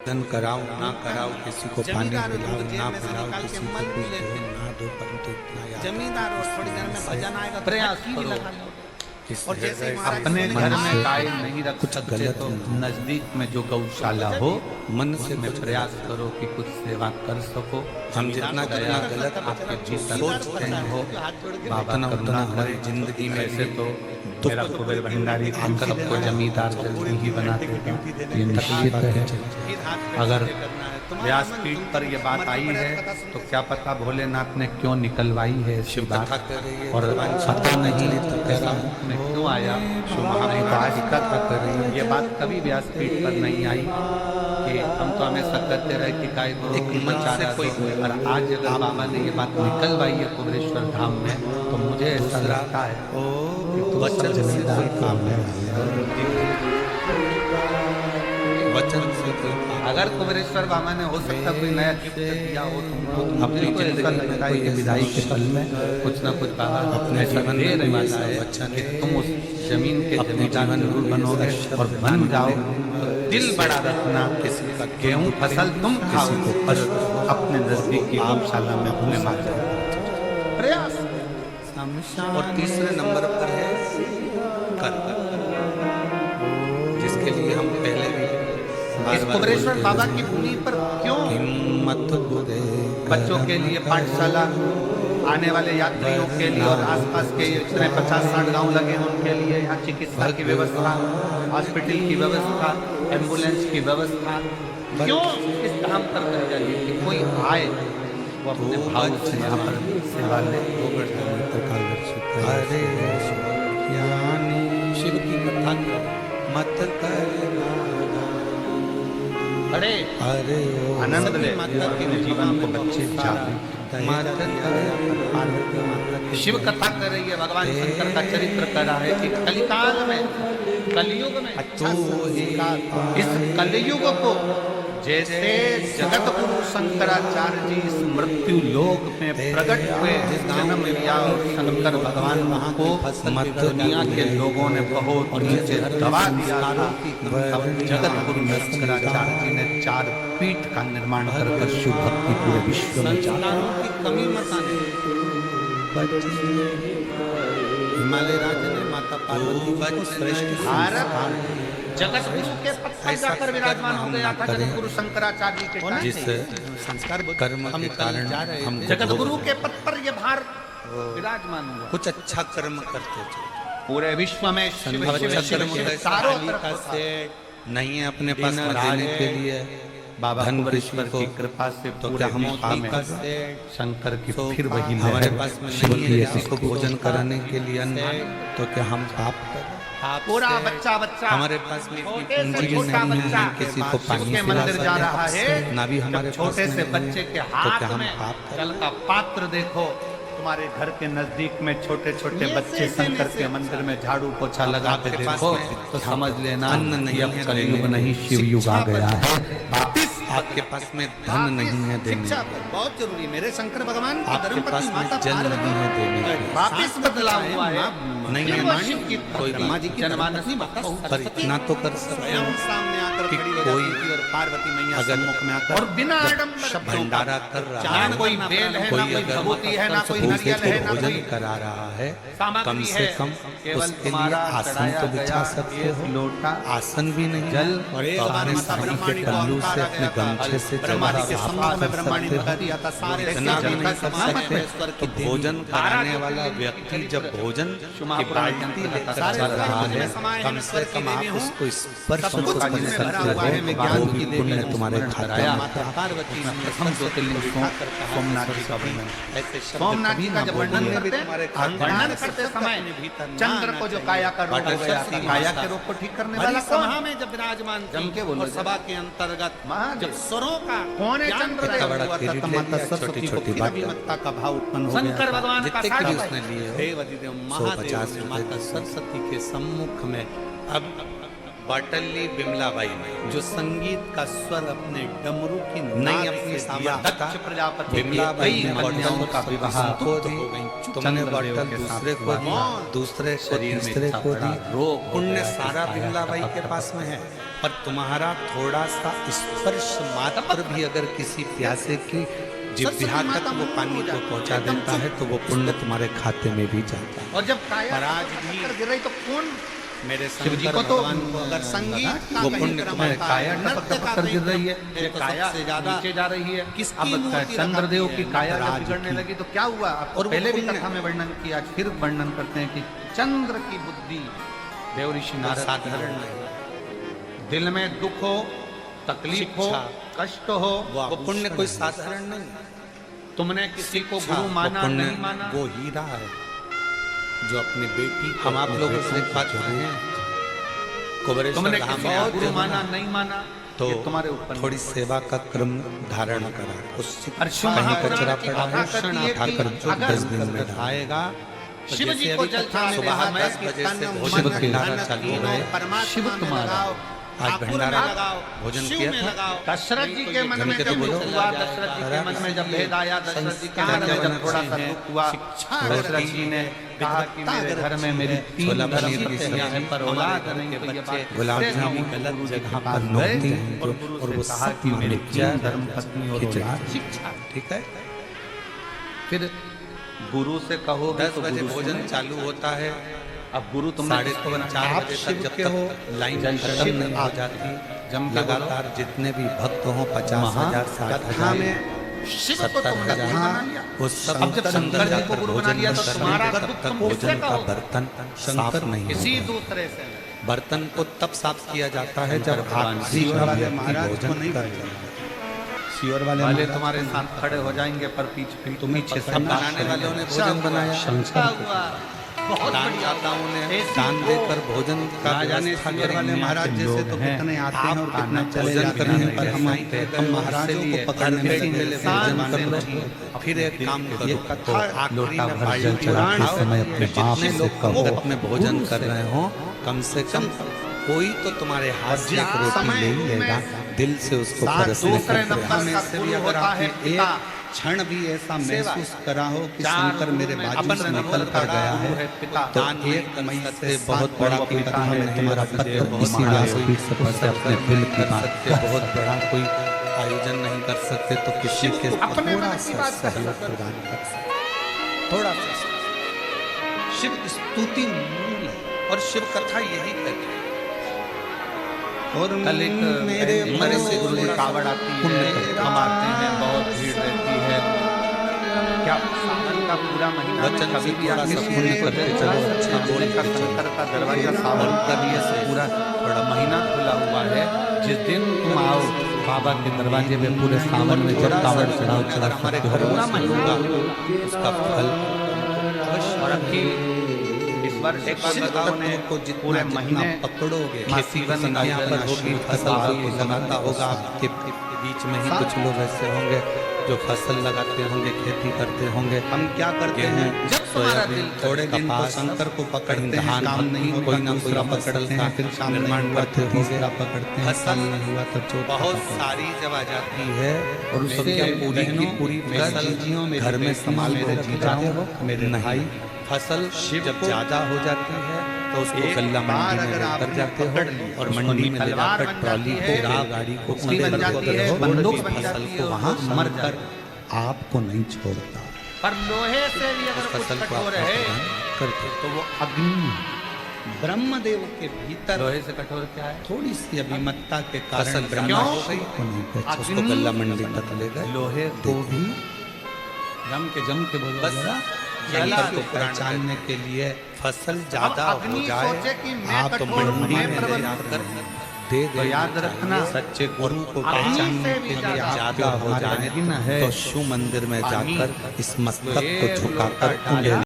भोजन कराओ ना कराओ, किसी को पानी पिलाओ ना पिलाओ, किसी को कुछ दो ना दो, परंतु इतना याद जमींदार और थोड़ी देर में भजन आएगा, प्रयास करो। इस और जैसे ही अपने घर में गाय नहीं रख कुछ सकते गलत तो नहीं। नजदीक में जो गौशाला हो मन से में कुछ प्रयास करो कि कुछ सेवा कर सको। हम जितना दया गलत आपके भीतर सोचते हैं हो, बाबा उतना करुणा उतना करे। हमारी जिंदगी में ऐसे भी तो मेरा कुबेर भंडारी हम सबको जमींदार जल्दी ही बनाते हैं, ये निश्चित है। अगर व्यासपीठ पर ये बात आई है तो क्या पता भोलेनाथ ने क्यों निकलवाई है ऐसी बात, और पता नहीं ऐसा मुख में क्यों आया। शिव महापुराण आज तक ये बात कभी व्यासपीठ पर नहीं आई कि हम तो हमेशा कहते रहे कि गाय को एक मन से कोई और आज अगर बाबा ने ये बात निकलवाई है कुबेरेश्वर धाम में तो मुझे ऐसा लगता है कि तो वचन से जमींदार कोई काम वचन से कोई काम अगर कुबेरेश्वर बाबा ने हो सकता कोई नया गिफ्ट दिया हो तुमको, तो अपनी मुझे तो ऐसा लगता है कि विदाई के पल में कुछ ना कुछ बाबा अपने ऐसा जीवन दे में रही ऐसा है वचन कि है। तुम उस जमीन के अपने जमींदार जीवन जरूर में बनोगे ऐसा और शब्द बन बन जाओ। जाओ। दिल बड़ा रखना, किसी का गेहूं फसल तुम खाओ, किसी को बस अपने नजदीक की गौशाला में अपने माँ प्रयास। और तीसरे नंबर पर है कर, जिसके लिए हम पहले भी इस कुबेरेश्वर बाबा की भूमि पर क्यों हिम्मत बुरे बच्चों के लिए पाठशाला, आने वाले यात्रियों के लिए और आसपास के इतने 50-60 गांव लगे हैं उनके लिए यहाँ चिकित्सा की व्यवस्था, हॉस्पिटल की व्यवस्था, एम्बुलेंस की व्यवस्था, क्यों इस धाम पर कर जाइए कि कोई आए वो अपने भाव से यहाँ पर सेवा ले। अरे यानी शिव की कथा मत करना, अरे अरे ओ आनंद ले अपने जीवन को बच्चे जागृत मत शिव कथा कर रही है, भगवान शंकर का चरित्र कर रहा है कि कलिकाल में, कलयुग में, इस कलयुग को जैसे जगत गुरु शंकराचार्य जी इस मृत्यु लोक में प्रकट हुए, जिस जन्म लिया और शंकर भगवान वहां को दुनिया के लोगों ने बहुत नीचे दबा दिया था, तब जगत गुरु शंकराचार्य जी ने 4 पीठ का निर्माण कर शिव भक्ति पूरे विश्व में की कमी मत आने। हिमालय राज्य ने माता पार्वती को श्रेष्ठ भारत जगत गुरु के पद पर जाकर विराजमान हो गया था जगत गुरु शंकराचार्य जी के टाइम जिस से। संस्कार कर्म के कारण हम जगत गुरु के पद पर ये भारत विराजमान हुआ। कुछ अच्छा कर्म करते थे, पूरे विश्व में शिव अच्छा शिव शिव कर्म शिव करते चारों थे, तरफ से नहीं है अपने पास दिन देने रात के लिए बाबा धन कुबेरेश्वर किसी को, की कृपा से तो पूरे क्या हम विश्व पाप में कर रहे हैं? शंकर की तो फिर वही हमारे लहर पास में शिव नहीं की है ऐसी किसी को भोजन कराने के लिए अन्न, तो क्या हम पाप कर रहे हैं? पूरा बच्चा बच्चा हमारे पास में इतनी छोटे से पूंजी छोटा नहीं बच्चा है किसी को पानी उसके पिला मंदिर जा रहा सके, है, ना भी हमारे जब छोटे पास से में बच्चे के तो हाथ क्या हम में पाप कर जल का पात्र देखो, तुम्हारे घर के नजदीक में छोटे छोटे बच्चे शंकर के मंदिर में झाड़ू पोछा लगाते आपके पास देखो में तो समझ लेना अन्न नहीं अब है कलयुग देने नहीं की, शिव युग आ शिक्षा गया पर है। वापिस आपके पास में धन नहीं है देने शिक्षा के, पर बहुत जरूरी। मेरे शंकर भगवान की आपके धर्मपत्नी पास में माता जल पार्वती नहीं है देने के, वापिस बदलाव हुआ है। नहीं फिर है वो मानी, शिव की कोई ब्रह्मा जी की जनमानस धर्मपत्नी माता पर सरस्वती इतना तो कर सकते स्वयं हैं सामने आकर कि खड़ी हो कोई जाती थी और पार्वती मैया अगर सम्मुख में आकर और बिना आडंबर भंडारा कर रहा ना है, कोई बेल है, ना कोई कोई अगर भभूति है, ना कोई भूखे नारियल को है, ना भोजन कोई करा रहा है, सामग्री कम से है, कम केवल उसके लिए तुम्हारा आसन चढ़ाया तो बिछा गया सकते एक हो। लोटा आसन भी नहीं जल और एक तो बार अपने माता साड़ी के ब्रह्माणी को टल्लू अवतार से आ अपने गया था। गमछे से ब्रह्माणी के जल सम्मुख साफ में कर ब्रह्माणी सकते बता हो। दिया था सारे इतना भी नहीं कर सकते ईश्वर तो की भोजन कराने वाला व्यक्ति जब भोजन की बाल्टी लेकर चल रहा है, कम से कम आप उसको स्पर्श तो कर सकते हो, वो भी पुण्य तुम्हारे खाते में माता पार्वती ने प्रथम ज्योतिर्लिंग सोमनाथ जी का वर्णन। ऐसे शब्द सोमनाथ कभी जी का ना जब बोलिए। वर्णन करते तुम्हारे हैं, खाते में वर्णन करते समय चंद्र को जो काया का रोग हो गया था, काया के रोग को ठीक करने वाला भरी कौन? सभा में जब विराजमान थी जम के बोलो और सभा के अंतर्गत महादेव। जब स्वरों का कौन है ज्ञान चंद्र प्रकट बड़ा हुआ था, किरीट तब ले माता लिया, सरस्वती को छोटी-छोटी फिर बात। अभिमतता का भाव उत्पन्न हो गया शंकर था। भगवान का जितने भी साढ़ा उसने लिए हो, देवादिदेव 150 महादेव ने रुपए माता की। सरस्वती के सम्मुख में अब पाटली बिमलाबाई ने जो संगीत का स्वर अपने डमरू की नहीं नाद अपनी से दिया। सामर्थ्य दक्ष प्रजापति बिमलाबाई कई ने कन्याओं बॉटल का विवाह को दी, तुमने चंद्रदेव बॉटल के साथ दूसरे को दी, हुआ। दूसरे को शरीर में तीसरे इतना को बड़ा दी। रोग हो पुण्य गया कि सारा काया बिमलाबाई टपक के टपक पास में है, पर तुम्हारा थोड़ा सा स्पर्श मात्र भी अगर किसी प्यासे की जिह्वा तक वो पानी को पहुंचा देता है तो वो पुण्य तुम्हारे खाते में भी जाता है। और जब काया पर आज भी गिर रही तो कौन मेरे शिव जी शंकर को तो भगवान को अगर संगीत का वो कहीं पुण्य क्रम तुम्हारे होता काया है, टपक नृत्य टपक का कर गिर कहीं रही है, क्रम ये तो काया सबसे ज्यादा नीचे जा रही है। किसकी अब मूर्ति चंद्रदेव रखी की है? काया जब नटराज बिगड़ने की। लगी तो क्या हुआ? आपको और वो पहले भी पुण्य- कथा में वर्णन किया, आज फिर वर्णन करते हैं कि चंद्र की बुद्धि देव ऋषि नारद साधारण की नहीं, दिल में दुख हो, तकलीफ हो, शिक्षा, कष्ट हो, वो पुण्य कोई साधारण नहीं, तुमने किसी को शिक्षा, गुरु वो माना पुण्य, नहीं माना, वो हीरा है जो अपनी बेटी को हम आप अपने लोगों से बेटों एक को बात जरूर- कहें, कुबेरेश्वर तुमने धाम किसी में को आते गुरु हो माना ना, नहीं माना तो ये तुम्हारे ऊपर थोड़ी सेवा का क्रम धारण करा, उस और शिव कहीं महापुराण कचरा की पड़ा कथा है कहती है कि उठाकर जो अगर 10 दिन में डाल। आएगा तो शिव जी जैसे को अभी जल कथा में चढ़ाने सुबह समय 10 की बजे से तन, भोजन मन, भंडारा धन, चालू तीनों है। परमात्मा शिव में तुम्हारा लगाओ, आज ठाकुर में भंडारा लगाओ, भोजन शिव किया में था? लगाओ। दशरथ जी के मन जम में के तो जब बोलो। दुख हुआ, दशरथ जी के मन में जब भेद आया, दशरथ जी के मन में जब थोड़ा सा दुख हुआ, दशरथ जी ने कहा कि मेरे घर में मेरी 3 छोला धर्म पनीर की पत्नियां हैं, पर औलाद नहीं, तो ये बात गुलाब कैसे जामुन हुई? गलत गुरु जी जगह के पर पास नोकती गए हैं और जो, गुरु और से वो कहा सब कि मेरी मिर्चा 3 धर्म पत्नी और खिचड़ी। औलाद। शिक्षा। ठीक है, फिर गुरु से कहो 10 तो बजे गुरु भोजन सुने। चालू होता है, अब गुरु तुमने 3:30 आप 4 बजे शिव तक जब के तक हो, लाइन जय खत्म शिव नहीं हो आप जाती, जम के बोलो। लगातार जितने भी भक्त हों 50,000 कथा 60,000 में शिव को तुमने 70,000 गुरु बना लिया। वो सब अब जब अंदर शंकर जी को जाकर गुरु बना भोजन लिया तो करते तुम्हारा हैं, दुख तब तक तुम भोजन किससे का कहोगे? बर्तन साफ नहीं किसी होगा। दूसरे से बर्तन को तब साफ किया जाता है जब भगवान आखिरी शिव का वाले व्यक्ति महाराज को भोजन नहीं कर करते। जाए। शिवर वाले वाले महाराज तुम्हारे साथ खड़े हो जाएंगे पर पीछे तुम्हें पीछे पकड़ना बनाने वालों ने अच्छा भोजन हुआ, बनाया, अच्छा हुआ, बहुत दान बढ़िया दाताओं ने ऐसी दान वो देकर भोजन का ना जाने व्यवस्था शिवर वाले करी। महाराज जैसे तो कितने आते हैं और कितने चले भोजन जाते करने हैं, पर हम महाराजों को पकड़ने में पहले लगे। भोजन कर लो, नहीं। फिर एक काम ये करो, कथा आखिरी लोटा में भर बाल्टी जल चढ़ाते उठाओ, समय अपने बाप जितने से लोग कहो, भक्त में भोजन कर रहे हो कम से कम कोई तो तुम्हारे हाथ से एक रोटी ले ही लेगा, दिल से उसको परसने दूसरे का नंबर प्रयास। का से भी गुरु अगर होता है आपने पिता। एक क्षण भी ऐसा सेवा। महसूस करा हो कि चार शंकर मेरे गुरु में बाजू से अपन निकल कर बड़ा गया गुरु है, पिता। तो दान नहीं 1 कर मई सकते, से बहुत 7 बड़ा मई कोई तक काम में है, तुम्हारा बहुत पत्र बड़ा इसी कोई व्यासपीठ से पढ़ के अपने दिल की कर बात सकते, बहुत बड़ा कोई आयोजन नहीं कर सकते तो किसी के अपने मन थोड़ा की सा बात कर सहयोग सकते। प्रदान कर सकते, थोड़ा सा। शिव स्तुति मूल है और शिव कथा यही कहती है। और कल एक मेरे मन मन से गुरु जी कावड़ आती है, हम आते हैं, बहुत भीड़ रहती है। क्या सावन का पूरा महीना में वचन कभी से भी थोड़ा आके सा सुनने पुण्य को करते चले चलो, जाओ। अच्छा बोले का बोलते चलो। शंकर का दरवाजा सावन का भी ऐसे पूरा थोड़ा महीना खुला हुआ है। जिस दिन तुम आओ बाबा के दरवाजे में पूरे सावन में जब कावड़ चढ़ाओ चढ़ा अगर हमारे सकते हो, घर पूरा में महीना होगा उसका फल अवश्य। और अभी इस वर्ष एक शिव बताओ ने को पूरे जितना महीने पकड़ोगे माँ खेती सीवन की का संख्या पर जल होगी, शिव फसल का को लगाता होगा आपके बीच में ही कुछ लोग ऐसे होंगे जो फसल लगाते होंगे, खेती करते होंगे। हम क्या करते गेहूं, हैं, जब तुम्हारा सोयाबीन, दिल थोड़े दिन तो कपास, शंकर को पकड़ते कहीं हैं, धान काम नहीं होगा, कोई ना कोई दूसरा फसल पकड़ते का हैं, फिर काम निर्माण नहीं हुआ करते तो तीसरा होंगे। पकड़ते हैं, फसल काम नहीं हुआ तो चौथा बहुत पकड़ते हैं। सारी जब आ जाती है और तो उससे क्या पूरी की बहनों, पूरी मेरी फसल जीजियों, मेरी घर में बेटियों, संभाल मेरे के जीजाओं, रखी मेरे नहीं। भाई, फसल शिव जब को ज्यादा हो जाती है तो उसको एक गल्ला बार मंडी में अगर लेकर आपने जाते हो पकड़ लिया, और उसको मंडी में ले तलवार जाकर बन ट्रॉली जाती को है, गाड़ी को कुश्ती बन अंदर जाती रखते है, हो, बंदूक उस बन फसल जाती है, को वहां वो मर मर कर जाए। आपको नहीं छोड़ता। पर लोहे से भी अगर कुछ फसल को कठोर आप है करते तो वो अग्नि। ब्रह्मदेव के भीतर लोहे से कठोर क्या है? थोड़ी सी अभिमत्ता के कारण फसल ब्रह्मा क्यों? हो गई को नहीं पहचान। उसको गल्ला मंडी तक ले गए। लोहे को भी जम के बोलो बस जरा। यही कला तो को पुराण पहचानने के लिए फसल अब ज्यादा हो अग्नि जाए सोचे कि मैं आप तो कठोर हूं, मंडी मैं में ले प्रबल जाकर हूं। दे तो याद देना रखना, चाहिए। सच्चे गुरु को अग्नि पहचानने से भी के लिए ज्यादा ज्यादा हो हमारे जाए अग्नि है। तो शिव मंदिर में पानी। जाकर इस मस्तक तो को एक झुकाकर लोटा उंगली डाला,